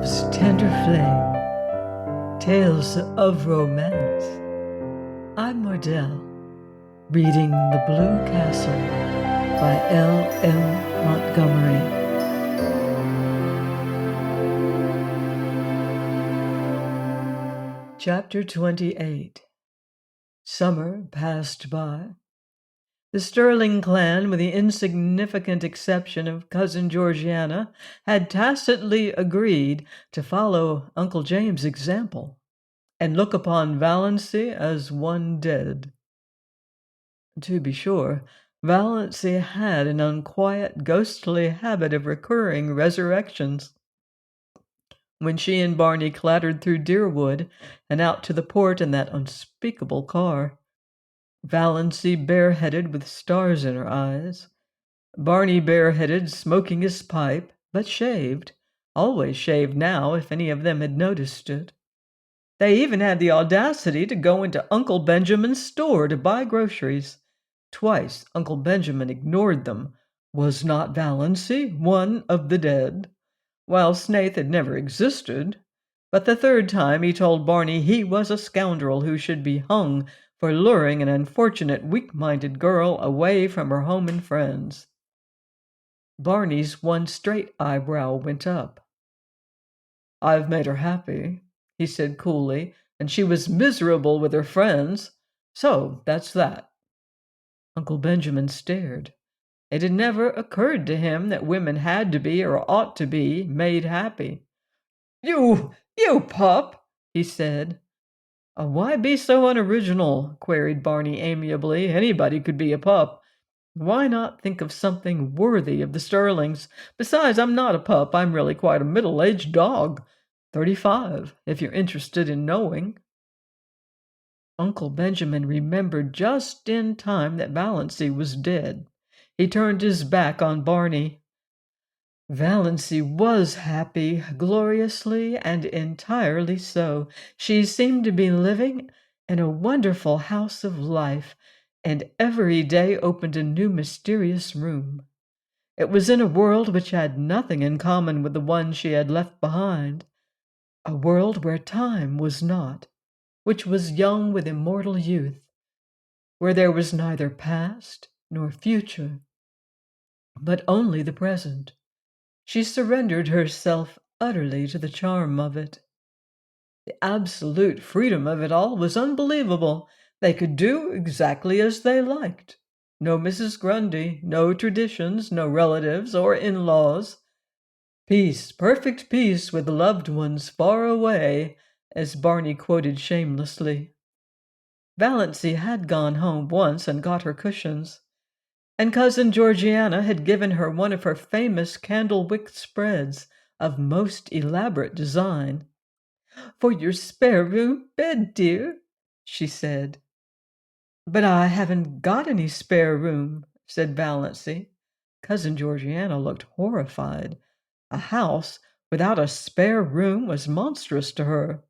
love's tender flame, tales of romance. I'm Mordell, reading The Blue Castle by L.M. Montgomery. Chapter 28. Summer passed by. The Sterling clan, with the insignificant exception of Cousin Georgiana, had tacitly agreed to follow Uncle James's example and look upon Valency as one dead. To be sure, Valency had an unquiet, ghostly habit of recurring resurrections. When she and Barney clattered through Deerwood and out to the port in that unspeakable car, Valency bareheaded with stars in her eyes, Barney bareheaded, smoking his pipe, but shaved, always shaved now if any of them had noticed it. They even had the audacity to go into Uncle Benjamin's store to buy groceries. Twice Uncle Benjamin ignored them. Was not Valency one of the dead? While Snaith had never existed. But the third time he told Barney he was a scoundrel who should be hung for luring an unfortunate, weak-minded girl away from her home and friends. Barney's one straight eyebrow went up. "I've made her happy," he said coolly, "and she was miserable with her friends. So that's that." Uncle Benjamin stared. It had never occurred to him that women had to be, or ought to be, made happy. You pup," he said. "Why be so unoriginal?" queried Barney amiably. "Anybody could be a pup. Why not think of something worthy of the Sterlings? Besides, I'm not a pup. I'm really quite a middle-aged dog. 35, if you're interested in knowing." Uncle Benjamin remembered just in time that Valency was dead. He turned his back on Barney. Valency was happy, gloriously and entirely so. She seemed to be living in a wonderful house of life, and every day opened a new mysterious room. It was in a world which had nothing in common with the one she had left behind, a world where time was not, which was young with immortal youth, where there was neither past nor future, but only the present. She surrendered herself utterly to the charm of it. The absolute freedom of it all was unbelievable. They could do exactly as they liked. No Mrs. Grundy, no traditions, no relatives or in-laws. Peace, perfect peace with loved ones far away, as Barney quoted shamelessly. Valency had gone home once and got her cushions, and Cousin Georgiana had given her one of her famous candlewick spreads of most elaborate design. "For your spare room bed, dear," she said. "But I haven't got any spare room," said Valency. Cousin Georgiana looked horrified. A house without a spare room was monstrous to her.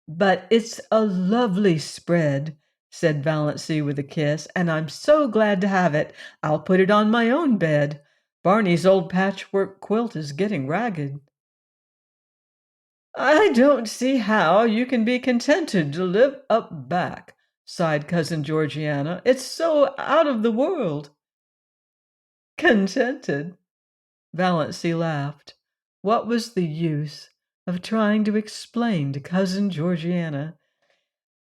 "But it's a lovely spread," said Valency with a kiss, "and I'm so glad to have it. I'll put it on my own bed. Barney's old patchwork quilt is getting ragged." "I don't see how you can be contented to live up back," sighed Cousin Georgiana. "It's so out of the world." "Contented?" Valency laughed. What was the use of trying to explain to Cousin Georgiana?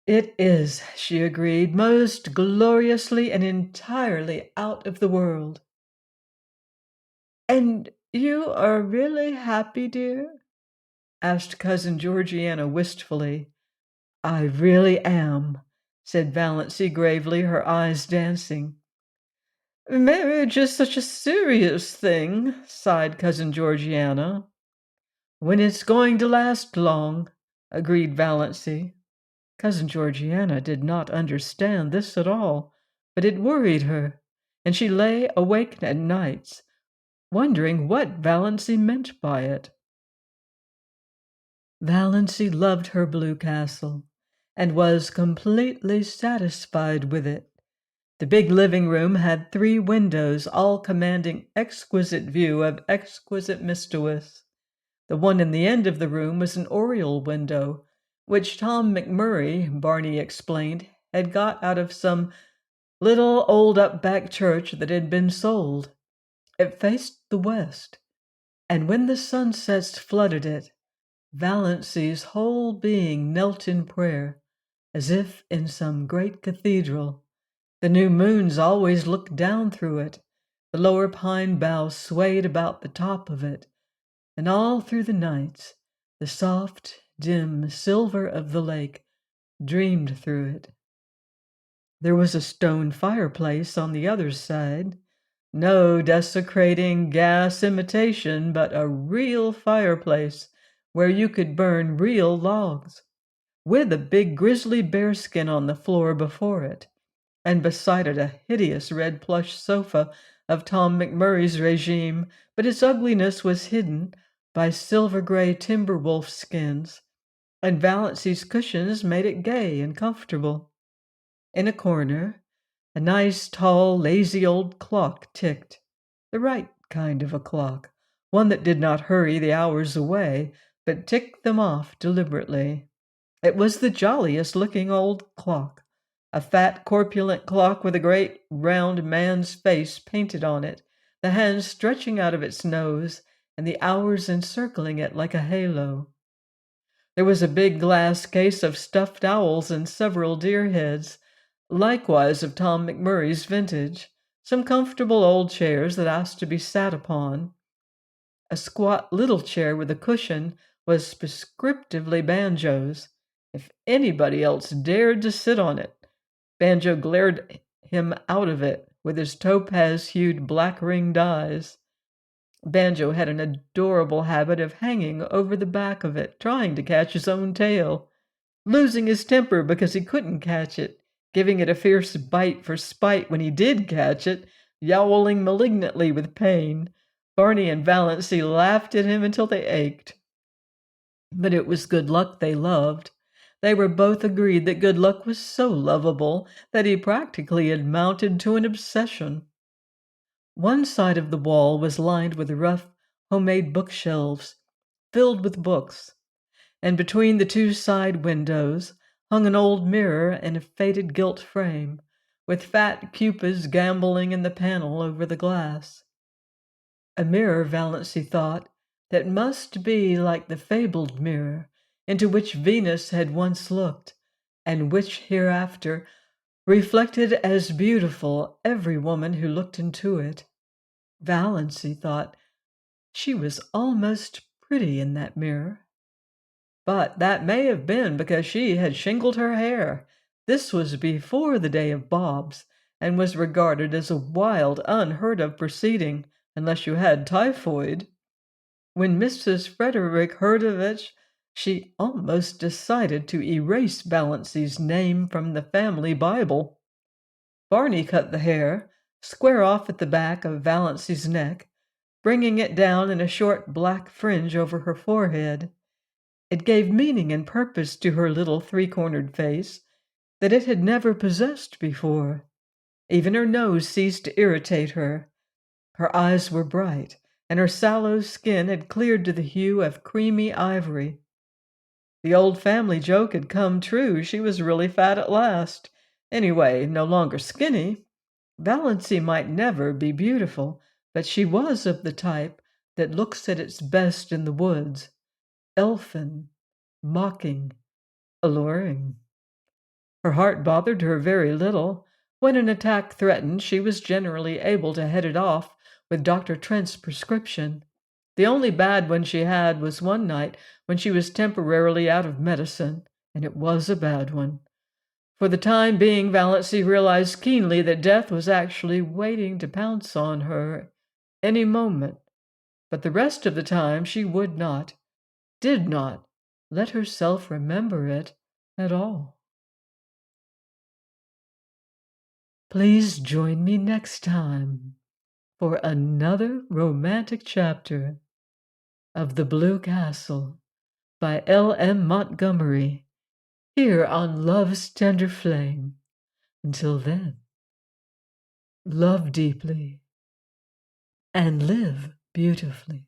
"It is," she agreed, "most gloriously and entirely out of the world." "And you are really happy, dear?" asked Cousin Georgiana wistfully. "I really am," said Valency gravely, her eyes dancing. "Marriage is such a serious thing," sighed Cousin Georgiana. "When it's going to last long," agreed Valency. Cousin Georgiana did not understand this at all, but it worried her, and she lay awake at nights, wondering what Valency meant by it. Valency loved her blue castle, and was completely satisfied with it. The big living room had 3 windows, all commanding exquisite view of exquisite Mistowis. The one in the end of the room was an oriel window, which Tom McMurray, Barney explained, had got out of some little old up-back church that had been sold. It faced the west, and when the sunsets flooded it, Valency's whole being knelt in prayer, as if in some great cathedral. The new moons always looked down through it. The lower pine boughs swayed about the top of it, and all through the nights, the soft, dim silver of the lake dreamed through it. There was a stone fireplace on the other side. No desecrating gas imitation, but a real fireplace where you could burn real logs, with a big grizzly bear skin on the floor before it, and beside it a hideous red plush sofa of Tom McMurray's regime, but its ugliness was hidden by silver-gray timber wolf skins, and Valency's cushions made it gay and comfortable. In a corner, a nice, tall, lazy old clock ticked, the right kind of a clock, one that did not hurry the hours away, but ticked them off deliberately. It was the jolliest-looking old clock, a fat, corpulent clock with a great, round man's face painted on it, the hands stretching out of its nose, and the hours encircling it like a halo. There was a big glass case of stuffed owls and several deer heads, likewise of Tom McMurray's vintage, some comfortable old chairs that asked to be sat upon. A squat little chair with a cushion was prescriptively Banjo's. If anybody else dared to sit on it, Banjo glared him out of it with his topaz-hued black-ringed eyes. Banjo had an adorable habit of hanging over the back of it, trying to catch his own tail, losing his temper because he couldn't catch it, giving it a fierce bite for spite when he did catch it, yowling malignantly with pain. Barney and Valency laughed at him until they ached. But it was Good Luck they loved. They were both agreed that Good Luck was so lovable that he practically had mounted to an obsession. One side of the wall was lined with rough, homemade bookshelves, filled with books, and between the two side windows hung an old mirror in a faded gilt frame, with fat cupids gambolling in the panel over the glass. A mirror, Valency thought, that must be like the fabled mirror into which Venus had once looked, and which hereafter reflected as beautiful every woman who looked into it. Valency thought she was almost pretty in that mirror. But that may have been because she had shingled her hair. This was before the day of bobs, and was regarded as a wild, unheard-of proceeding, unless you had typhoid. When Mrs. Frederick heard of it, she almost decided to erase Valency's name from the family Bible. Barney cut the hair, square off at the back of Valency's neck, bringing it down in a short black fringe over her forehead. It gave meaning and purpose to her little three-cornered face that it had never possessed before. Even her nose ceased to irritate her. Her eyes were bright, and her sallow skin had cleared to the hue of creamy ivory. The old family joke had come true. She was really fat at last. Anyway, no longer skinny. Valency might never be beautiful, but she was of the type that looks at its best in the woods, elfin, mocking, alluring. Her heart bothered her very little. When an attack threatened, she was generally able to head it off with Dr. Trent's prescription. The only bad one she had was one night when she was temporarily out of medicine, and it was a bad one. For the time being, Valency realized keenly that death was actually waiting to pounce on her any moment. But the rest of the time she would not, did not, let herself remember it at all. Please join me next time for another romantic chapter of The Blue Castle by L.M. Montgomery, here on Love's Tender Flame. Until then, love deeply and live beautifully.